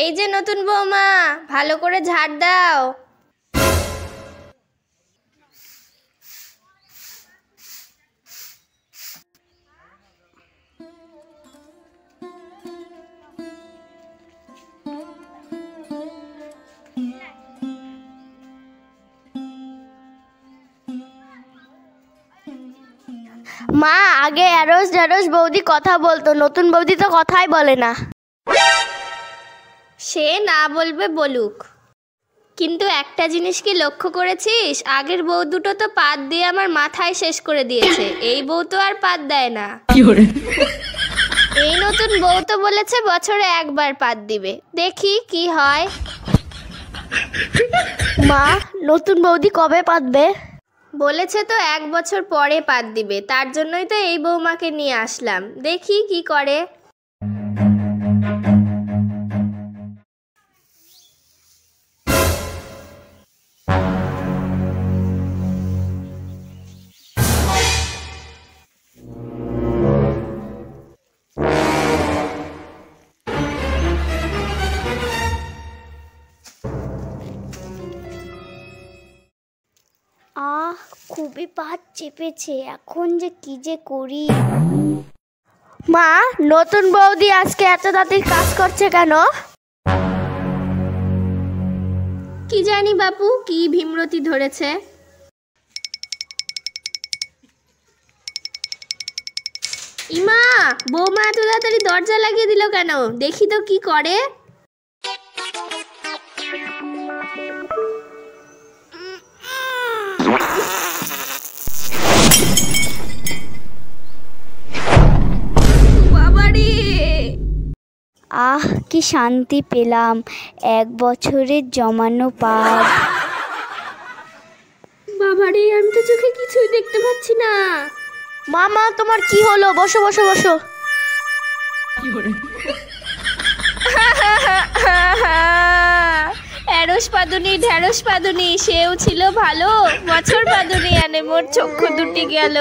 এই যে নতুন বৌমা, ভালো করে ঝাড় দাও। মা, আগে এরোস ঢেরোস বৌদি কথা বলতো, নতুন বৌদি তো কথাই বলে না। সে না বলবে বলুক, কিন্তু একটা জিনিস কি লক্ষ্য করেছিস? আগের বউ দুটো তো পাত দিয়ে আমার মাথায় শেষ করে দিয়েছে, এই বউ তো আর পাত দেয় না। এই নতুন বউ তো বলেছে বছরে একবার পাত দিবে, দেখি কি হয়। মা, নতুন বৌদি কবে পাতবে? বলেছে তো 1 বছর পরে পাত দিবে, তার জন্যই তো এই বৌমাকে নিয়ে আসলাম, দেখি কি করে। খুবই পাত চেপেছে, এখন যে কি যে করি। মা, নতুন বৌদি আজকে এত তাড়াতাড়ি কাজ করছে কেন? কি জানি বাপু, কি ভীমরতি ধরেছে। ইমা, বৌমা এত তাড়াতাড়ি দরজা লাগিয়ে দিল কেন? দেখি তো কি করে। কি শান্তি পেলাম, 1 বছরের জমানো পাপ। বাবারে, আমি তো চোখে কিছুই দেখতে পাচ্ছি না। মামা, তোমার কি হলো? বসো বসো বসো। এরস পাদুনি ঢেরস পাদুনি, সেও ছিল ভালো, বছর পাদুনি আনে মোর চক্ষু দুটি গেল।